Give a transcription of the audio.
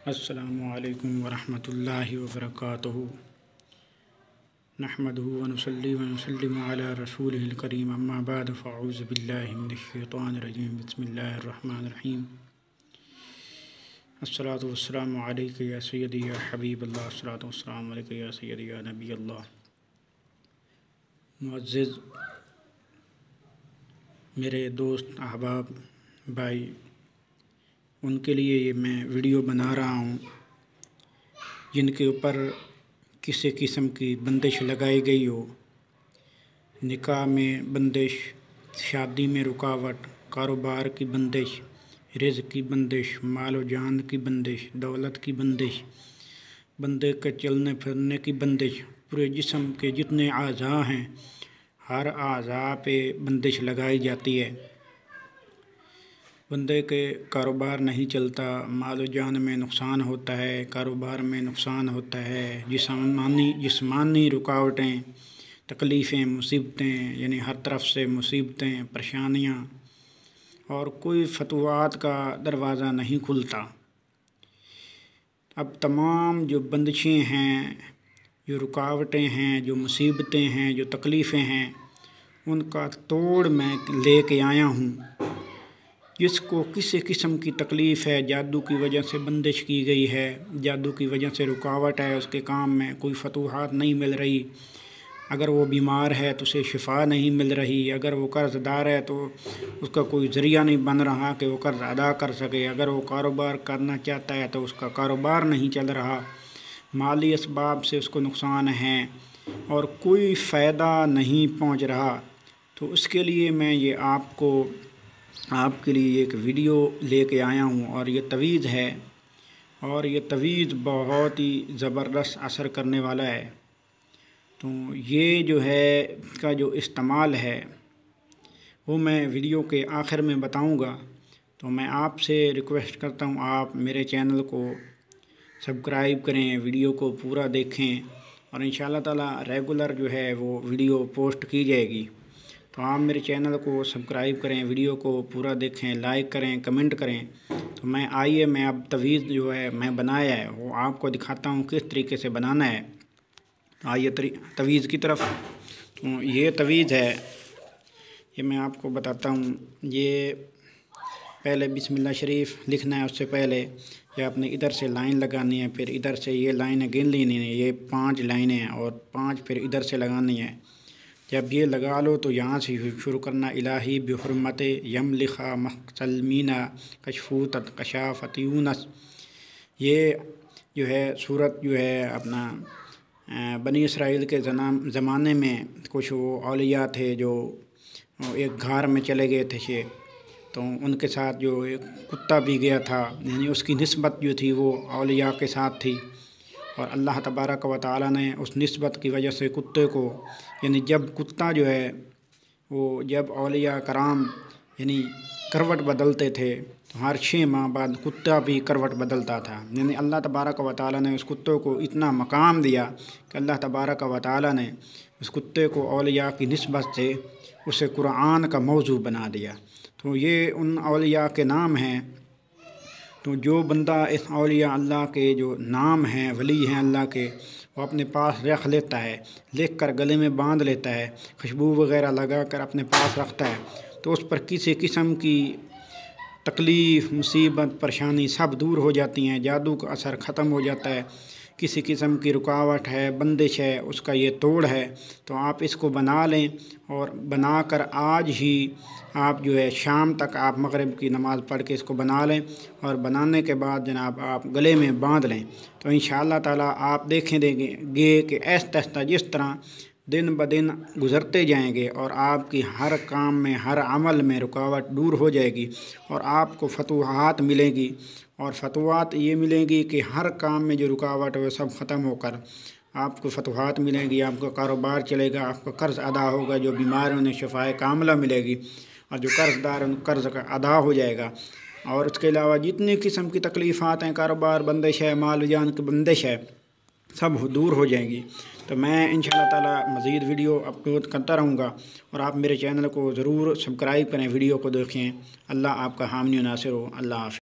السلام علیکم ورحمۃ اللہ وبرکاتہ۔ نحمدہ ونصلی ونسلم علی رسولہ الکریم، اما بعد فاعوذ باللہ من الشیطان الرجیم، بسم اللہ الرحمن الرحیم۔ الصلاۃ والسلام علیک یا سیدی یا حبیب اللہ، الصلاۃ والسلام علیک یا سیدی یا نبی اللہ۔ معزز میرے دوست احباب بھائی، ان کے لیے یہ میں ویڈیو بنا رہا ہوں جن کے اوپر کسی قسم کی بندش لگائی گئی ہو، نکاح میں بندش، شادی میں رکاوٹ، کاروبار کی بندش، رزق کی بندش، مال و جان کی بندش، دولت کی بندش، بندے کے چلنے پھرنے کی بندش، پورے جسم کے جتنے اعضاء ہیں ہر اعضاء پہ بندش لگائی جاتی ہے۔ بندے کے کاروبار نہیں چلتا، مال و جان میں نقصان ہوتا ہے، کاروبار میں نقصان ہوتا ہے، جسمانی رکاوٹیں، تکلیفیں، مصیبتیں، یعنی ہر طرف سے مصیبتیں، پریشانیاں، اور کوئی فتوحات کا دروازہ نہیں کھلتا۔ اب تمام جو بندشیں ہیں، جو رکاوٹیں ہیں، جو مصیبتیں ہیں، جو تکلیفیں ہیں، ان کا توڑ میں لے کے آیا ہوں۔ جس کو کسی قسم کی تکلیف ہے، جادو کی وجہ سے بندش کی گئی ہے، جادو کی وجہ سے رکاوٹ ہے، اس کے کام میں کوئی فتوحات نہیں مل رہی، اگر وہ بیمار ہے تو اسے شفا نہیں مل رہی، اگر وہ قرض دار ہے تو اس کا کوئی ذریعہ نہیں بن رہا کہ وہ قرض ادا کر سکے، اگر وہ کاروبار کرنا چاہتا ہے تو اس کا کاروبار نہیں چل رہا، مالی اسباب سے اس کو نقصان ہے اور کوئی فائدہ نہیں پہنچ رہا، تو اس کے لیے میں یہ آپ کے لیے ایک ویڈیو لے کے آیا ہوں، اور یہ تویز ہے، اور یہ تویز بہت ہی زبردست اثر کرنے والا ہے۔ تو یہ جو ہے کا جو استعمال ہے وہ میں ویڈیو کے آخر میں بتاؤں گا، تو میں آپ سے ریکویسٹ کرتا ہوں آپ میرے چینل کو سبسکرائب کریں، ویڈیو کو پورا دیکھیں، اور انشاءاللہ تعالی ریگولر جو ہے وہ ویڈیو پوسٹ کی جائے گی۔ تو آپ میرے چینل کو سبسکرائب کریں، ویڈیو کو پورا دیکھیں، لائک کریں، کمنٹ کریں۔ تو میں اب تویز جو ہے میں بنایا ہے وہ آپ کو دکھاتا ہوں کس طریقے سے بنانا ہے۔ آئیے تویز کی طرف۔ تو یہ تویز ہے، یہ میں آپ کو بتاتا ہوں۔ یہ پہلے بسم اللہ شریف لکھنا ہے، اس سے پہلے یہ آپ نے ادھر سے لائن لگانی ہے، پھر ادھر سے یہ لائنیں گن لینی ہے، یہ 5 لائنیں ہیں، اور 5 پھر ادھر سے لگانی ہے۔ جب یہ لگا لو تو یہاں سے شروع کرنا، الہی بحرمت یم لکھا محسلمینہ کشفوت کشافت یونس۔ یہ جو ہے صورت جو ہے اپنا بنی اسرائیل کے زمانے میں کچھ وہ اولیاء تھے جو ایک غار میں چلے گئے تھے، تو ان کے ساتھ جو ایک کتا بھی گیا تھا، یعنی اس کی نسبت جو تھی وہ اولیاء کے ساتھ تھی، اور اللہ تبارک و تعالیٰ نے اس نسبت کی وجہ سے کتے کو، یعنی جب کتا جو ہے وہ جب اولیاء کرام یعنی کروٹ بدلتے تھے تو ہر 6 ماہ بعد کتا بھی کروٹ بدلتا تھا، یعنی اللہ تبارک و تعالیٰ نے اس کتے کو اتنا مقام دیا کہ اللہ تبارک و تعالیٰ نے اس کتے کو اولیاء کی نسبت سے اسے قرآن کا موضوع بنا دیا۔ تو یہ ان اولیاء کے نام ہیں۔ تو جو بندہ اس اولیاء اللہ کے جو نام ہیں، ولی ہیں اللہ کے، وہ اپنے پاس رکھ لیتا ہے، لکھ کر گلے میں باندھ لیتا ہے، خوشبو وغیرہ لگا کر اپنے پاس رکھتا ہے، تو اس پر کسی قسم کی تکلیف، مصیبت، پریشانی سب دور ہو جاتی ہیں، جادو کا اثر ختم ہو جاتا ہے، کسی قسم کی رکاوٹ ہے، بندش ہے، اس کا یہ توڑ ہے۔ تو آپ اس کو بنا لیں، اور بنا کر آج ہی آپ جو ہے شام تک آپ مغرب کی نماز پڑھ کے اس کو بنا لیں، اور بنانے کے بعد جناب آپ گلے میں باندھ لیں، تو انشاءاللہ تعالیٰ آپ دیکھیں گے کہ آہستہ آہستہ جس طرح دن بدن گزرتے جائیں گے اور آپ کی ہر کام میں، ہر عمل میں رکاوٹ دور ہو جائے گی، اور آپ کو فتوحات ملے گی، اور فتوحات یہ ملیں گی کہ ہر کام میں جو رکاوٹ ہے وہ سب ختم ہو کر آپ کو فتوحات ملیں گی، آپ کا کاروبار چلے گا، آپ کا قرض ادا ہوگا، جو بیمار انہیں شفائے کاملہ ملے گی، اور جو قرض دار ان قرض کا ادا ہو جائے گا، اور اس کے علاوہ جتنی قسم کی تکلیفات ہیں، کاروبار بندش ہے، مال و جان کی بندش ہے، سب دور ہو جائیں گی۔ تو میں انشاءاللہ تعالیٰ مزید ویڈیو اپلوڈ کرتا رہوں گا، اور آپ میرے چینل کو ضرور سبسکرائب کریں، ویڈیو کو دیکھیں۔ اللہ آپ کا حامی و ناصر ہو۔ اللہ حافظ۔